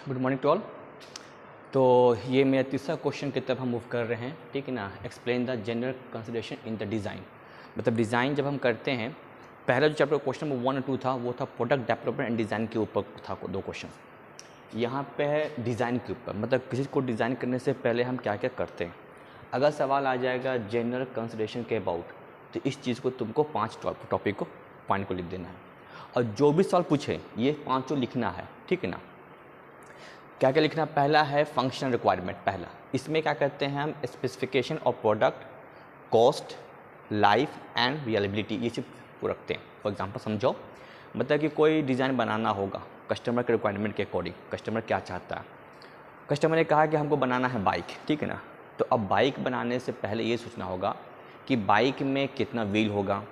Good morning to all. तो ये मेरा तीसरा क्वेश्चन की तरफ हम मूव कर रहे हैं, ठीक है ना। Explain the general consideration in the design. मतलब डिज़ाइन जब हम करते हैं, पहला जो चैप्टर क्वेश्चन नंबर 1 और 2 था वो था प्रोडक्ट डेवलपमेंट एंड डिज़ाइन के ऊपर था 2 क्वेश्चन। यहाँ पे है डिज़ाइन के ऊपर, मतलब किसी को डिज़ाइन करने से पहले हम क्या क्या करते हैं। अगर सवाल आ जाएगा जनरल कंसिडरेशन के अबाउट, तो इस चीज़ को तुमको 5 टॉपिक को पॉइंट को लिख देना है, और जो भी सवाल पूछे ये 5 लिखना है, ठीक है ना। क्या क्या लिखना। पहला है फंक्शनल रिक्वायरमेंट। पहला इसमें क्या करते हैं हम, specification of product, cost, life and reliability, ये सिर्फ रखते हैं। फॉर एग्जांपल समझो, मतलब कि कोई डिज़ाइन बनाना होगा कस्टमर के रिक्वायरमेंट के अकॉर्डिंग। कस्टमर क्या चाहता है, कस्टमर ने कहा कि हमको बनाना है बाइक, ठीक है ना। तो अब बाइक बनाने से पहले ये सोचना होगा कि बाइक में कितना व्हील होगा।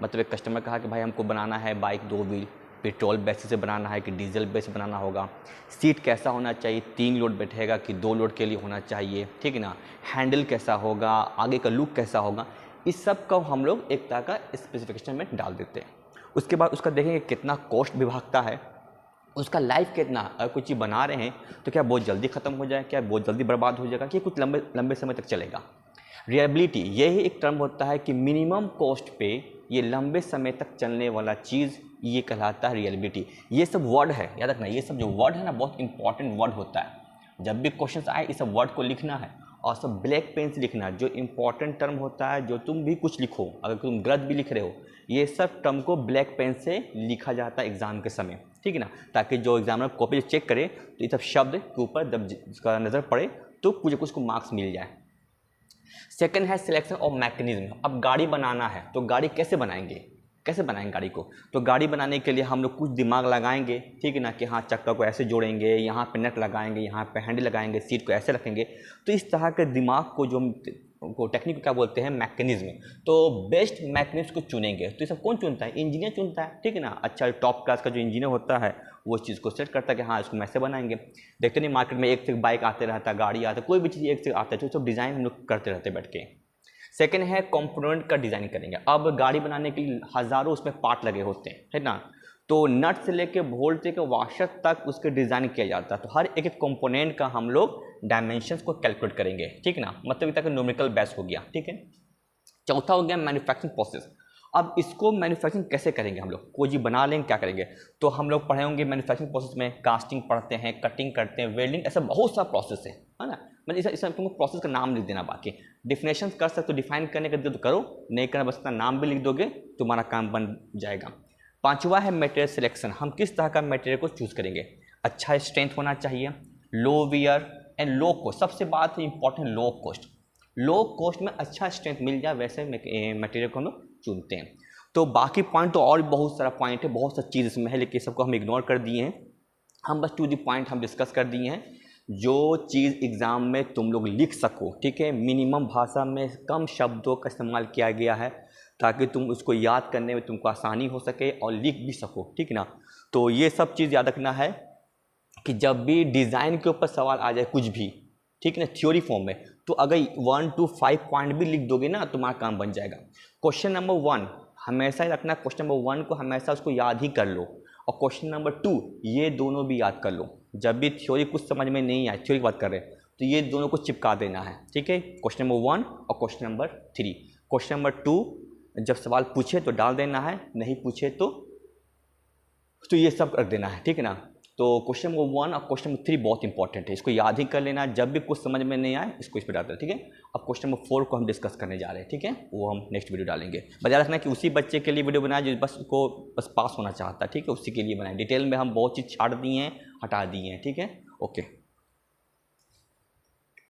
मतलब एक कस्टमर कहा कि भाई हमको बनाना है बाइक 2 व्हील, पेट्रोल बेसिस से बनाना है कि डीजल बेस से बनाना होगा। सीट कैसा होना चाहिए, 3 लोड बैठेगा कि 2 लोड के लिए होना चाहिए, ठीक है ना। हैंडल कैसा होगा, आगे का लुक कैसा होगा, इस सब का हम लोग एक तरह का स्पेसिफिकेशन में डाल देते हैं। उसके बाद उसका देखेंगे कितना कॉस्ट भी भागता है, उसका लाइफ कितना। अगर कोई चीज़ बना रहे हैं तो क्या बहुत जल्दी ख़त्म हो जाए, क्या बहुत जल्दी बर्बाद हो जाएगा, कि कुछ लंबे समय तक चलेगा। रिलायबिलिटी यही एक टर्म होता है कि मिनिमम कॉस्ट पे ये लंबे समय तक चलने वाला चीज़, ये कहलाता है रिलायबिलिटी। ये सब वर्ड है, याद रखना, ये सब जो वर्ड है ना बहुत इंपॉर्टेंट वर्ड होता है। जब भी क्वेश्चन आए इस सब वर्ड को लिखना है, और सब ब्लैक पेन से लिखना है। जो इंपॉर्टेंट टर्म होता है, जो तुम भी कुछ लिखो, अगर तुम गलत भी लिख रहे हो, ये सब टर्म को ब्लैक पेन से लिखा जाता है एग्जाम के समय, ठीक है ना। ताकि जो एग्जामिनर कॉपी चेक करे तो ये सब शब्द के ऊपर जब इसका नज़र पड़े तो कुछ उसको मार्क्स मिल जाए। सेकंड है सिलेक्शन ऑफ मैकेनिज्म। अब गाड़ी बनाना है तो गाड़ी कैसे बनाएंगे गाड़ी को। तो गाड़ी बनाने के लिए हम लोग कुछ दिमाग लगाएंगे, ठीक है ना, कि हाँ चक्का को ऐसे जोड़ेंगे, यहाँ पे नट लगाएंगे, यहाँ पे हैंडल लगाएंगे, सीट को ऐसे रखेंगे। तो इस तरह के दिमाग को जो को टेक्निक को क्या बोलते हैं, मैकेनिज्म। तो बेस्ट मैकेनिज्म को चुनेंगे। तो ये सब कौन चुनता है, इंजीनियर चुनता है, ठीक है ना। अच्छा टॉप क्लास का जो इंजीनियर होता है वो चीज़ को सेट करता है कि हाँ इसको ऐसे बनाएंगे। देखते नहीं मार्केट में एक से बाइक आते रहता है, गाड़ी आता है, कोई भी चीज़ एक से आता है, तो सब डिज़ाइन हम लोग करते रहते बैठ के। सेकेंड है कंपोनेंट का डिज़ाइन करेंगे। अब गाड़ी बनाने के लिए हज़ारों उसमें पार्ट लगे होते हैं, है ना। तो नट से लेके बोल्ट से वाशर तक उसके डिज़ाइन किया जाता है। तो हर एक कंपोनेंट का हम लोग डायमेंशंस को कैलकुलेट करेंगे, ठीक है ना। मतलब इतना न्यूमेरिकल बेस हो गया, ठीक है। चौथा हो गया मैन्युफैक्चरिंग प्रोसेस। अब इसको मैन्युफैक्चरिंग कैसे करेंगे हम लोग, कोई चीज़ बना लेंगे क्या करेंगे। तो हम लोग पढ़े होंगे मैन्युफैक्चरिंग प्रोसेस में, कास्टिंग पढ़ते हैं, कटिंग करते हैं, वेल्डिंग, ऐसा बहुत सा प्रोसेस है ना। मतलब इस तुमको प्रोसेस का नाम लिख देना। बाकी डिफिनेशन कर सकते हो, डिफाइन करने का तो करो, नहीं करना बस नाम भी लिख दोगे तुम्हारा काम बन जाएगा। पांचवा है मटेरियल सिलेक्शन। हम किस तरह का मटेरियल को चूज़ करेंगे। अच्छा स्ट्रेंथ होना चाहिए, लो वियर एंड लो कॉस्ट। सबसे बात है important, low cost. Low cost में अच्छा स्ट्रेंथ मिल जाए वैसे मटेरियल को हम लोग चुनते हैं। तो बाकी पॉइंट तो और बहुत सारा पॉइंट है, बहुत सा चीज़ इसमें है, लेकिन सबको हम इग्नोर कर दिए हैं। हम बस टू द पॉइंट हम डिस्कस कर दिए हैं, जो चीज़ एग्ज़ाम में तुम लोग लिख सको, ठीक है। मिनिमम भाषा में कम शब्दों का इस्तेमाल किया गया है ताकि तुम उसको याद करने में तुमको आसानी हो सके और लिख भी सको, ठीक है ना। तो ये सब चीज़ याद रखना है कि जब भी डिज़ाइन के ऊपर सवाल आ जाए कुछ भी, ठीक है ना, थ्योरी फॉर्म में, तो अगर 1 to 5 पॉइंट भी लिख दोगे ना तुम्हारा काम बन जाएगा। क्वेश्चन नंबर 1 हमेशा ही रखना, क्वेश्चन नंबर 1 को हमेशा उसको याद ही कर लो, और क्वेश्चन नंबर 2 ये दोनों भी याद कर लो। जब भी थ्योरी कुछ समझ में नहीं आए, थ्योरी की बात कर रहे हैं, तो ये दोनों को चिपका देना है, ठीक है। क्वेश्चन नंबर 1 और क्वेश्चन नंबर 3। क्वेश्चन नंबर 2 जब सवाल पूछे तो डाल देना है, नहीं पूछे तो ये सब कर देना है, ठीक है ना। तो क्वेश्चन नंबर 1 और क्वेश्चन नंबर 3 बहुत इंपॉर्टेंट है, इसको याद ही कर लेना। जब भी कुछ समझ में नहीं आए इसको इस पर डाल देना, ठीक है। अब क्वेश्चन नंबर 4 को हम डिस्कस करने जा रहे हैं, ठीक है, वो हम नेक्स्ट वीडियो डालेंगे। बजा रखना कि उसी बच्चे के लिए वीडियो बनाया जो बस पास होना चाहता है, ठीक है, उसी के लिए बनाए। डिटेल में हम बहुत चीज़ छाड़ दिए हैं, हटा दिए हैं, ठीक है। ओके।